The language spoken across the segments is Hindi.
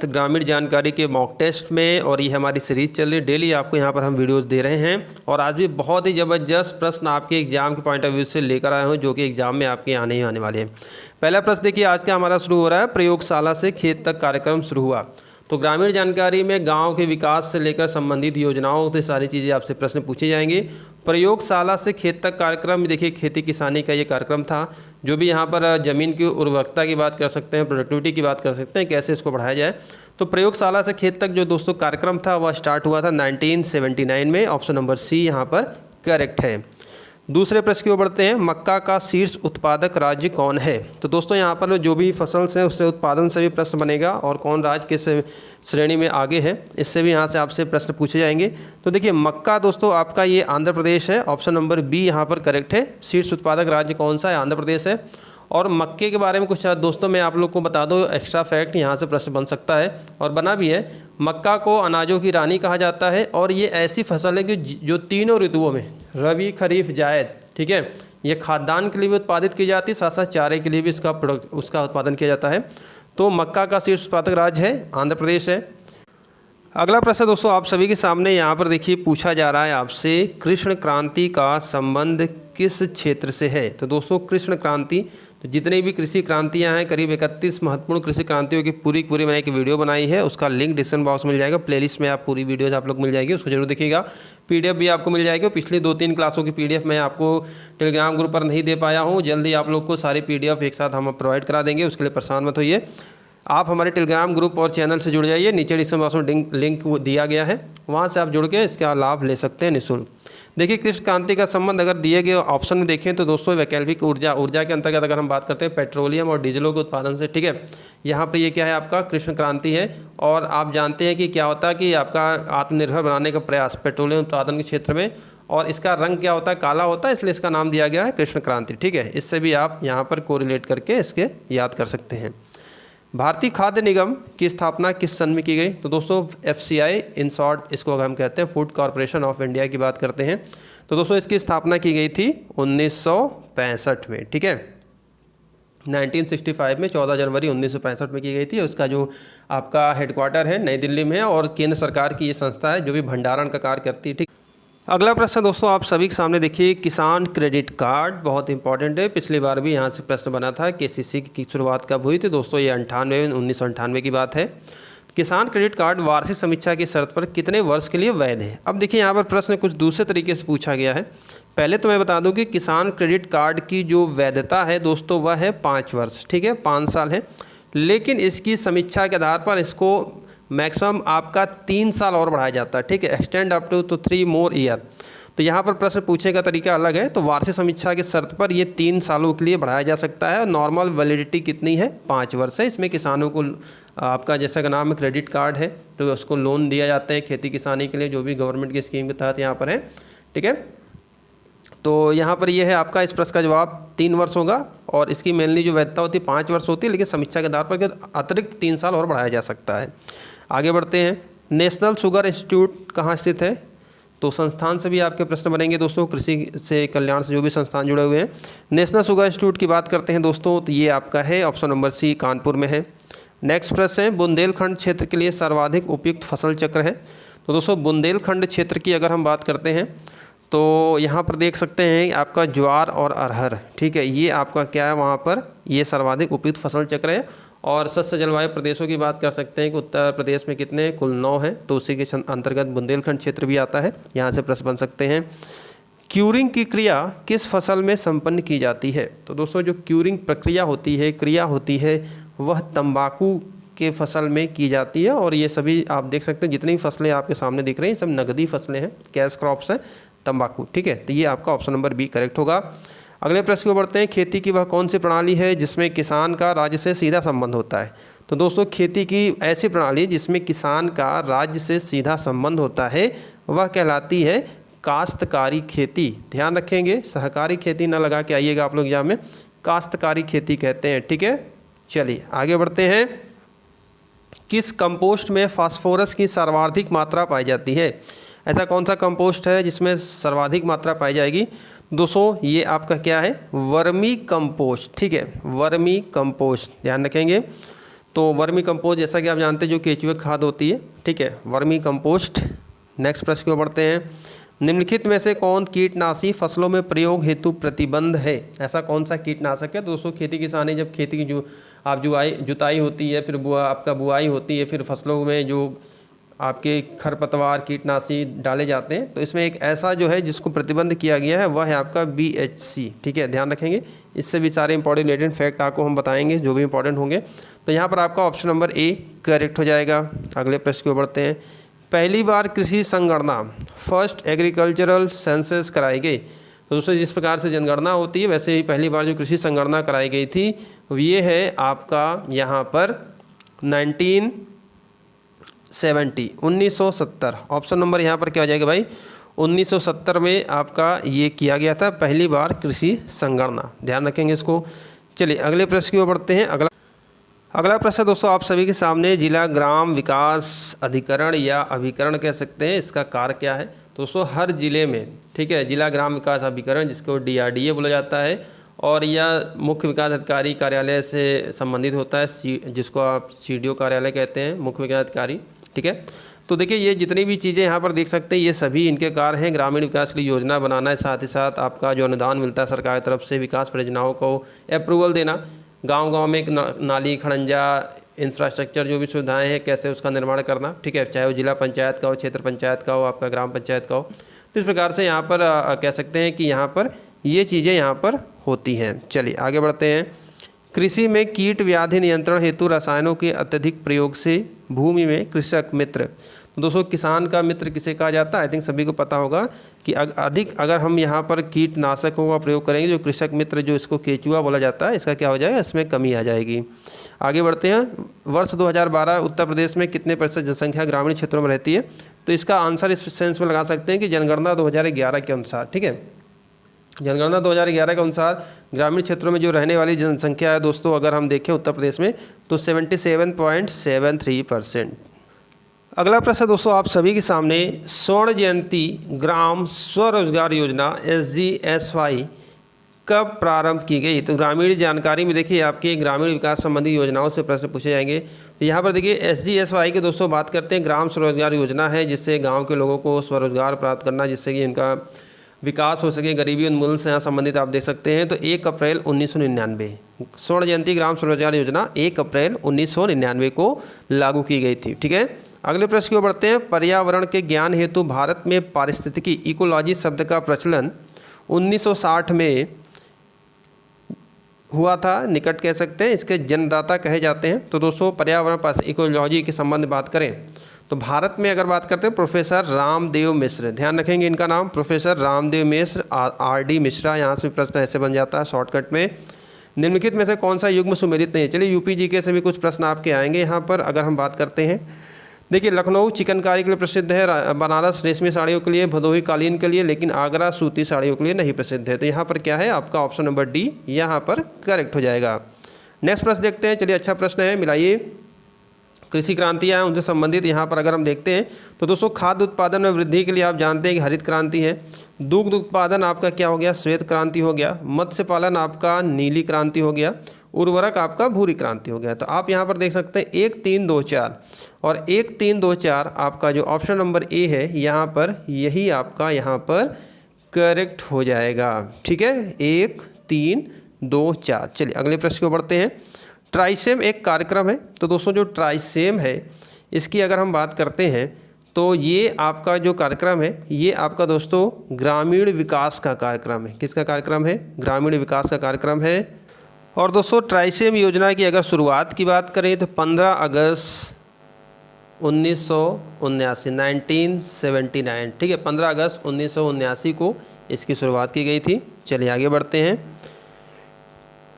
स्वागत ग्रामीण जानकारी के मॉक टेस्ट में। और ये हमारी सीरीज़ चल रही है, डेली आपको यहाँ पर हम वीडियोस दे रहे हैं। और आज भी बहुत ही ज़बरदस्त प्रश्न आपके एग्जाम के पॉइंट ऑफ व्यू से लेकर आए हूँ, जो कि एग्जाम में आपके आने ही आने वाले हैं। पहला प्रश्न देखिए, आज का हमारा शुरू हो रहा है, प्रयोगशाला से खेत तक कार्यक्रम शुरू हुआ। तो ग्रामीण जानकारी में गांव के विकास से लेकर संबंधित योजनाओं से सारी चीज़ें आपसे प्रश्न पूछे जाएंगे। प्रयोगशाला से खेत तक कार्यक्रम, देखिए खेती किसानी का ये कार्यक्रम था, जो भी यहाँ पर ज़मीन की उर्वरकता की बात कर सकते हैं, प्रोडक्टिविटी की बात कर सकते हैं, कैसे इसको बढ़ाया जाए। तो प्रयोगशाला से खेत तक जो दोस्तों कार्यक्रम था वह स्टार्ट हुआ था 1979 में। ऑप्शन नंबर सी यहाँ पर करेक्ट है। दूसरे प्रश्न की ओर बढ़ते हैं, मक्का का शीर्ष उत्पादक राज्य कौन है। तो दोस्तों यहाँ पर जो भी फसल से उससे उत्पादन से भी प्रश्न बनेगा, और कौन राज्य किस श्रेणी में आगे है, इससे भी यहाँ से आपसे प्रश्न पूछे जाएंगे। तो देखिए मक्का दोस्तों आपका ये आंध्र प्रदेश है। ऑप्शन नंबर बी यहाँ पर करेक्ट है। शीर्ष उत्पादक राज्य कौन सा है, आंध्र प्रदेश है। और मक्के के बारे में कुछ दोस्तों मैं आप लोग को बता दूं, एक्स्ट्रा फैक्ट यहाँ से प्रश्न बन सकता है और बना भी है। मक्का को अनाजों की रानी कहा जाता है, और ये ऐसी फसल है कि जो तीनों ऋतुओं में, रबी खरीफ जायद, ठीक है, ये खाद्यान्न के लिए भी उत्पादित की जाती है, साथ साथ चारे के लिए भी उसका उत्पादन किया जाता है। तो मक्का का शीर्ष उत्पादक राज्य है आंध्र प्रदेश है। अगला प्रश्न दोस्तों आप सभी के सामने यहाँ पर देखिए पूछा जा रहा है आपसे, कृष्ण क्रांति का संबंध किस क्षेत्र से है। तो दोस्तों कृष्ण क्रांति, तो जितनी भी कृषि क्रांतियाँ हैं, करीब 31 महत्वपूर्ण कृषि क्रांतियों की पूरी मैंने एक वीडियो बनाई है, उसका लिंक डिस्क्रिप्शन बॉक्स में मिल जाएगा। प्लेलिस्ट में आप पूरी वीडियोस आप लोग मिल जाएगी, उसको जरूर देखिएगा। पीडीएफ भी आपको मिल जाएगी। पिछली 2-3 क्लासों की पीडीएफ मैं आपको टेलीग्राम ग्रुप पर नहीं दे पाया हूँ, जल्दी आप लोग को सारी पीडीएफ एक साथ हम प्रोवाइड करा देंगे, उसके लिए परेशान मत होइए। आप हमारे टेलीग्राम ग्रुप और चैनल से जुड़ जाइए, नीचे डिस्क्रिप्शन बॉक्स में लिंक दिया गया है, वहाँ से आप जुड़ के इसका लाभ ले सकते हैं निःशुल्क। देखिए कृष्ण क्रांति का संबंध अगर दिए गए ऑप्शन में देखें तो दोस्तों वैकल्पिक ऊर्जा के अंतर्गत अगर हम बात करते हैं पेट्रोलियम और डीजलों के उत्पादन से, ठीक है, यहाँ पर ये क्या है आपका कृष्ण क्रांति है। और आप जानते हैं कि क्या होता है कि आपका आत्मनिर्भर बनाने का प्रयास पेट्रोलियम उत्पादन के क्षेत्र में, और इसका रंग क्या होता है, काला होता है, इसलिए इसका नाम दिया गया है कृष्ण क्रांति, ठीक है। इससे भी आप यहाँ पर कोरिलेट करके इसके याद कर सकते हैं। भारतीय खाद्य निगम की स्थापना किस सन में की गई। तो दोस्तों FCI इन शॉर्ट इसको हम कहते हैं, फूड कॉरपोरेशन ऑफ इंडिया की बात करते हैं। तो दोस्तों इसकी स्थापना की गई थी 1965 में, ठीक है, 1965 में 14 जनवरी 1965 में की गई थी। उसका जो आपका हेडक्वार्टर है नई दिल्ली में है, और केंद्र सरकार की ये संस्था है जो भी भंडारण का कार्य करती है, ठीक। अगला प्रश्न दोस्तों आप सभी के सामने देखिए, किसान क्रेडिट कार्ड बहुत इंपॉर्टेंट है। पिछली बार भी यहाँ से प्रश्न बना था, KCC की शुरुआत कब हुई थी। दोस्तों ये 1998 की बात है। किसान क्रेडिट कार्ड वार्षिक समीक्षा की शर्त पर कितने वर्ष के लिए वैध है। अब देखिए यहाँ पर प्रश्न कुछ दूसरे तरीके से पूछा गया है। पहले तो मैं बता दूँ कि किसान क्रेडिट कार्ड की जो वैधता है दोस्तों वह है 5 वर्ष, ठीक है, 5 साल है। लेकिन इसकी समीक्षा के आधार पर इसको मैक्सिमम आपका 3 साल और बढ़ाया जाता है, ठीक है, extend up to 3 more year. तो यहाँ पर प्रश्न पूछने का तरीका अलग है। तो वार्षिक समीक्षा की शर्त पर ये 3 सालों के लिए बढ़ाया जा सकता है। नॉर्मल वैलिडिटी कितनी है, 5 वर्ष है। इसमें किसानों को आपका जैसा का नाम है क्रेडिट कार्ड है, तो उसको लोन दिया जाता है खेती किसानी के लिए, जो भी गवर्नमेंट की स्कीम के तहत यहाँ पर है, ठीक है। तो यहाँ पर यह है आपका इस प्रश्न का जवाब 3 वर्ष होगा, और इसकी मेनली जो वैधता होती है 5 वर्ष होती है, लेकिन समीक्षा के आधार पर अतिरिक्त 3 साल और बढ़ाया जा सकता है। आगे बढ़ते हैं, नेशनल शुगर इंस्टीट्यूट कहाँ स्थित है। तो संस्थान से भी आपके प्रश्न बनेंगे दोस्तों, कृषि से कल्याण से जो भी संस्थान जुड़े हुए हैं। नेशनल शुगर इंस्टीट्यूट की बात करते हैं दोस्तों, तो ये आपका है ऑप्शन नंबर सी, कानपुर में है। नेक्स्ट प्रश्न है, बुंदेलखंड क्षेत्र के लिए सर्वाधिक उपयुक्त फसल चक्र है। तो दोस्तों बुंदेलखंड क्षेत्र की अगर हम बात करते हैं तो यहाँ पर देख सकते हैं आपका ज्वार और अरहर, ठीक है, ये आपका क्या है वहाँ पर ये सर्वाधिक उपयुक्त फसल चक्र है। और शस्य जलवायु प्रदेशों की बात कर सकते हैं कि उत्तर प्रदेश में कितने, कुल 9 हैं, तो उसी के अंतर्गत बुंदेलखंड क्षेत्र भी आता है। यहाँ से प्रश्न बन सकते हैं, क्यूरिंग की क्रिया किस फसल में संपन्न की जाती है। तो दोस्तों जो क्यूरिंग प्रक्रिया होती है, क्रिया होती है, वह तंबाकू के फसल में की जाती है। और ये सभी आप देख सकते हैं, जितनी फसलें आपके सामने दिख रही हैं सब नगदी फसलें हैं, कैश क्रॉप्स हैं, तंबाकू, ठीक है। तो ये आपका ऑप्शन नंबर बी करेक्ट होगा। अगले प्रश्न को बढ़ते हैं, खेती की वह कौन सी प्रणाली है जिसमें किसान का राज्य से सीधा संबंध होता है। तो दोस्तों खेती की ऐसी प्रणाली जिसमें किसान का राज्य से सीधा संबंध होता है वह कहलाती है काश्तकारी खेती। ध्यान रखेंगे, सहकारी खेती ना लगा के आइएगा आप लोग एग्जाम में, काश्तकारी खेती कहते हैं, ठीक है। चलिए आगे बढ़ते हैं, किस कंपोस्ट में फास्फोरस की सर्वाधिक मात्रा पाई जाती है। ऐसा कौन सा कंपोस्ट है जिसमें सर्वाधिक मात्रा पाई जाएगी। दोस्तों ये आपका क्या है, वर्मी कंपोस्ट, ठीक है, वर्मी कंपोस्ट, ध्यान रखेंगे। तो वर्मी कंपोस्ट जैसा कि आप जानते हैं जो केचुए खाद होती है, ठीक है, वर्मी कंपोस्ट। नेक्स्ट प्रश्न की ओर बढ़ते हैं। निम्नलिखित में से कौन कीटनाशी फसलों में प्रयोग हेतु प्रतिबंध है? ऐसा कौन सा कीटनाशक है? दोस्तों खेती किसानी जब खेती की जो आप जुताई होती है, फिर आपका बुआई होती है, फिर फसलों में जो आपके खरपतवार कीटनाशी डाले जाते हैं, तो इसमें एक ऐसा जो है जिसको प्रतिबंध किया गया है वह है आपका BHC, ठीक है, ध्यान रखेंगे। इससे भी सारे इंपॉर्टेंट रिलेटेड फैक्ट आपको हम बताएंगे जो भी इंपॉर्टेंट होंगे। तो यहाँ पर आपका ऑप्शन नंबर ए करेक्ट हो जाएगा। अगले प्रश्न की ओर बढ़ते हैं। पहली बार कृषि संगणना फर्स्ट एग्रीकल्चरल सेंसस कराई गई। तो दोस्तों जिस प्रकार से जनगणना होती है वैसे ही पहली बार जो कृषि संगणना कराई गई थी ये है आपका यहाँ पर 1970। ऑप्शन नंबर यहाँ पर क्या हो जाएगा भाई? 1970 में आपका ये किया गया था पहली बार कृषि संगणना, ध्यान रखेंगे इसको। चलिए अगले प्रश्न की ओर बढ़ते हैं। अगला प्रश्न दोस्तों आप सभी के सामने जिला ग्राम विकास अधिकरण या अभिकरण कह सकते हैं, इसका कार्य क्या है? दोस्तों हर जिले में, ठीक है, जिला ग्राम विकास अभिकरण जिसको DRDA बोला जाता है और यह मुख्य विकास अधिकारी कार्यालय से संबंधित होता है, जिसको आप CDO कार्यालय कहते हैं, मुख्य विकास अधिकारी, ठीक है। तो देखिए ये जितनी भी चीज़ें यहाँ पर देख सकते हैं ये सभी इनके कार्य हैं। ग्रामीण विकास के लिए योजना बनाना है, साथ ही साथ आपका जो अनुदान मिलता है सरकार की तरफ से विकास परियोजनाओं को अप्रूवल देना, गांव-गांव में एक नाली खड़ंजा इंफ्रास्ट्रक्चर जो भी सुविधाएं हैं कैसे उसका निर्माण करना, ठीक है, चाहे वो जिला पंचायत का हो, क्षेत्र पंचायत का हो, आपका ग्राम पंचायत का हो। तो इस प्रकार से यहाँ पर कह सकते हैं कि यहाँ पर ये चीज़ें यहाँ पर होती हैं। चलिए आगे बढ़ते हैं। कृषि में कीट व्याधि नियंत्रण हेतु रसायनों के अत्यधिक प्रयोग से भूमि में कृषक मित्र, तो दोस्तों किसान का मित्र किसे कहा जाता है? आई थिंक सभी को पता होगा कि अधिक अगर हम यहाँ पर कीटनाशकों का प्रयोग करेंगे, जो कृषक मित्र जो इसको केचुआ बोला जाता है, इसका क्या हो जाएगा? इसमें कमी आ जाएगी। आगे बढ़ते हैं। वर्ष 2012 उत्तर प्रदेश में कितने प्रतिशत जनसंख्या ग्रामीण क्षेत्रों में रहती है? तो इसका आंसर इस सेंस में लगा सकते हैं कि जनगणना 2011 के अनुसार, ठीक है, जनगणना 2011 के अनुसार ग्रामीण क्षेत्रों में जो रहने वाली जनसंख्या है दोस्तों अगर हम देखें उत्तर प्रदेश में तो 77.73%। अगला प्रश्न दोस्तों आप सभी के सामने स्वर्ण जयंती ग्राम स्वरोजगार योजना SGSY कब प्रारंभ की गई? तो ग्रामीण जानकारी में देखिए आपके ग्रामीण विकास संबंधी योजनाओं से प्रश्न पूछे जाएंगे। तो यहाँ पर देखिए SGSY के दोस्तों बात करते हैं, ग्राम स्वरोजगार योजना है जिससे गाँव के लोगों को स्वरोजगार प्राप्त करना, जिससे कि इनका विकास हो सके, गरीबी उन्मूलन से यहाँ संबंधित आप देख सकते हैं। तो 1 अप्रैल 1999 स्वर्ण जयंती ग्राम स्वरोजगार योजना 1 अप्रैल 1999 को लागू की गई थी, ठीक है। अगले प्रश्न की ओर बढ़ते हैं। पर्यावरण के ज्ञान हेतु भारत में पारिस्थितिकी इकोलॉजी शब्द का प्रचलन 1960 में हुआ था, निकट कह सकते हैं, इसके जन्मदाता कहे जाते हैं। तो दोस्तों पर्यावरण पर इकोलॉजी के संबंध में बात करें तो भारत में अगर बात करते हैं प्रोफेसर रामदेव मिश्र, ध्यान रखेंगे इनका नाम, प्रोफेसर रामदेव मिश्र, RD मिश्रा, यहाँ से प्रश्न ऐसे बन जाता है शॉर्टकट में। निम्नलिखित में से कौन सा युग्म सुमेलित नहीं है? चलिए UPGK से भी कुछ प्रश्न आपके आएंगे यहाँ पर। अगर हम बात करते हैं, देखिए लखनऊ चिकनकारी के लिए प्रसिद्ध है, बनारस रेशमी साड़ियों के लिए, भदोही कालीन के लिए, लेकिन आगरा सूती साड़ियों के लिए नहीं प्रसिद्ध है। तो यहाँ पर क्या है? आपका ऑप्शन नंबर D यहाँ पर करेक्ट हो जाएगा। नेक्स्ट प्रश्न देखते हैं। चलिए अच्छा प्रश्न है, मिलाइए। कृषि क्रांतियाँ हैं उनसे संबंधित यहाँ पर अगर हम देखते हैं तो दोस्तों खाद्य उत्पादन में वृद्धि के लिए आप जानते हैं कि हरित क्रांति है, दुग्ध उत्पादन आपका क्या हो गया? श्वेत क्रांति हो गया, मत्स्य पालन आपका नीली क्रांति हो गया, उर्वरक आपका भूरी क्रांति हो गया। तो आप यहाँ पर देख सकते हैं 1 3 2 4 और 1 3 2 4 आपका जो ऑप्शन नंबर A है यहाँ पर, यही आपका यहाँ पर करेक्ट हो जाएगा, ठीक है, 1 3 2 4। चलिए अगले प्रश्न को बढ़ते हैं। ट्राइसेम एक कार्यक्रम है। तो दोस्तों जो ट्राइसेम है इसकी अगर हम बात करते हैं तो ये आपका जो कार्यक्रम है ये आपका दोस्तों ग्रामीण विकास का कार्यक्रम है। किसका कार्यक्रम है? ग्रामीण विकास का कार्यक्रम है। और दोस्तों ट्राइसेम योजना की अगर शुरुआत की बात करें तो 15 अगस्त 1979, ठीक है, 15 अगस्त 1979 को इसकी शुरुआत की गई थी। चलिए आगे बढ़ते हैं।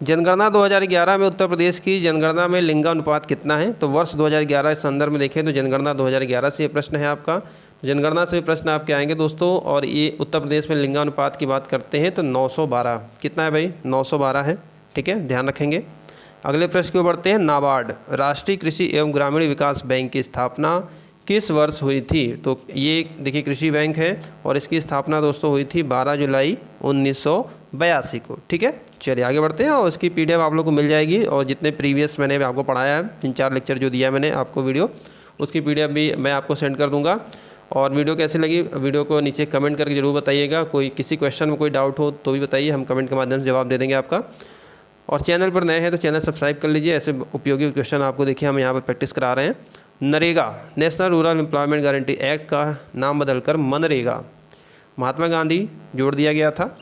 जनगणना 2011 में उत्तर प्रदेश की जनगणना में लिंगानुपात कितना है? तो वर्ष 2011 के संदर्भ में देखें तो जनगणना 2011 से ये प्रश्न है आपका। जनगणना से प्रश्न आपके आएंगे दोस्तों। और ये उत्तर प्रदेश में लिंगानुपात की बात करते हैं तो 912 कितना है भाई? 912 है, ठीक है, ध्यान रखेंगे। अगले प्रश्न की ओर बढ़ते हैं। नाबार्ड राष्ट्रीय कृषि एवं ग्रामीण विकास बैंक की स्थापना किस वर्ष हुई थी? तो ये देखिए कृषि बैंक है और इसकी स्थापना दोस्तों हुई थी 12 जुलाई 1982 को। ठीक है, चलिए आगे बढ़ते हैं और उसकी PDF आप लोग को मिल जाएगी। और जितने प्रीवियस मैंने आपको पढ़ाया है 3-4 लेक्चर जो दिया मैंने आपको वीडियो, उसकी PDF भी मैं आपको सेंड कर दूंगा। और वीडियो कैसी लगी वीडियो को नीचे कमेंट करके ज़रूर बताइएगा। कोई किसी क्वेश्चन में कोई डाउट हो तो भी बताइए, हम कमेंट के माध्यम से जवाब दे देंगे आपका। और चैनल पर नए हैं तो चैनल सब्सक्राइब कर लीजिए, ऐसे उपयोगी क्वेश्चन आपको देखिए हम यहाँ पर प्रैक्टिस करा रहे हैं। NREGA national rural employment guarantee act का नाम बदलकर मनरेगा महात्मा गांधी जोड़ दिया गया था।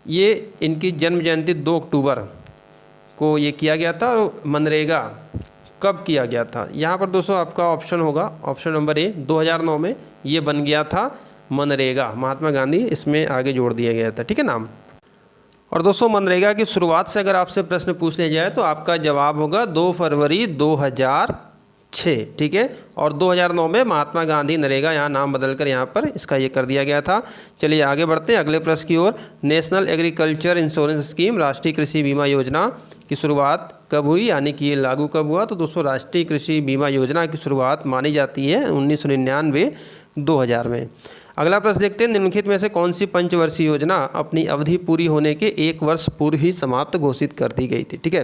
ये इनकी जन्म जयंती 2 अक्टूबर को ये किया गया था। और मनरेगा कब किया गया था? यहाँ पर दोस्तों आपका ऑप्शन होगा, ऑप्शन नंबर ए 2009 में ये बन गया था मनरेगा, महात्मा गांधी इसमें आगे जोड़ दिया गया था। ठीक है नाम। और दोस्तों मनरेगा की शुरुआत से अगर आपसे प्रश्न पूछ लिया जाए तो आपका जवाब होगा 2 फरवरी 2006। ठीक है, और 2009 में महात्मा गांधी नरेगा यहाँ नाम बदलकर यहाँ पर इसका ये कर दिया गया था। चलिए आगे बढ़ते हैं अगले प्रश्न की ओर। नेशनल एग्रीकल्चर इंश्योरेंस स्कीम राष्ट्रीय कृषि बीमा योजना की शुरुआत कब हुई, यानी कि ये लागू कब हुआ? तो दोस्तों राष्ट्रीय कृषि बीमा योजना की शुरुआत मानी जाती है 1999-2000 में। अगला प्रश्न देखते हैं, निम्नलिखित में से कौन सी पंचवर्षीय योजना अपनी अवधि पूरी होने के 1 वर्ष पूर्व ही समाप्त घोषित कर दी गई थी? ठीक है,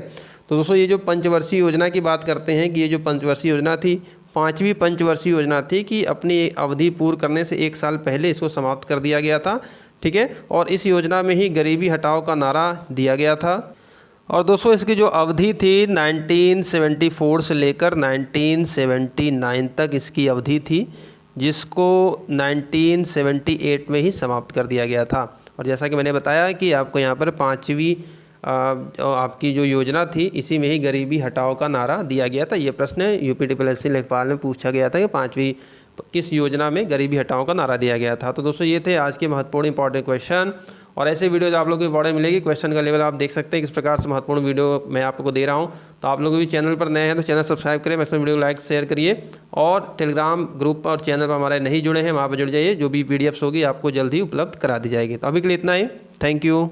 तो दोस्तों ये जो पंचवर्षीय योजना की बात करते हैं कि ये जो पंचवर्षीय योजना थी 5वीं पंचवर्षीय योजना थी कि अपनी अवधि पूर्ण करने से 1 साल पहले इसको समाप्त कर दिया गया था। ठीक है, और इस योजना में ही गरीबी हटाओ का नारा दिया गया था। और दोस्तों इसकी जो अवधि थी 1974 से लेकर 1979 तक इसकी अवधि थी, जिसको 1978 में ही समाप्त कर दिया गया था। और जैसा कि मैंने बताया कि आपको यहाँ पर 5वीं आपकी जो योजना थी इसी में ही गरीबी हटाओ का नारा दिया गया था। ये प्रश्न UPTPSC लेखपाल में पूछा गया था कि 5वीं किस योजना में गरीबी हटाओ का नारा दिया गया था। तो दोस्तों ये थे आज के महत्वपूर्ण इंपॉर्टेंट क्वेश्चन। और ऐसे वीडियोज आप लोगों को इंपॉर्टेंट मिलेगी, क्वेश्चन का लेवल आप देख सकते हैं किस प्रकार से महत्वपूर्ण वीडियो मैं आपको दे रहा हूं। तो आप लोग भी चैनल पर नए हैं तो चैनल सब्सक्राइब करें, मैक्सिमम वीडियो लाइक शेयर करिए। और टेलीग्राम ग्रुप और चैनल पर हमारे नहीं जुड़े हैं वहाँ पर जुड़ जाइए, जो भी PDFs होगी आपको जल्द ही उपलब्ध करा दी जाएगी। तो अभी के लिए इतना ही, थैंक यू।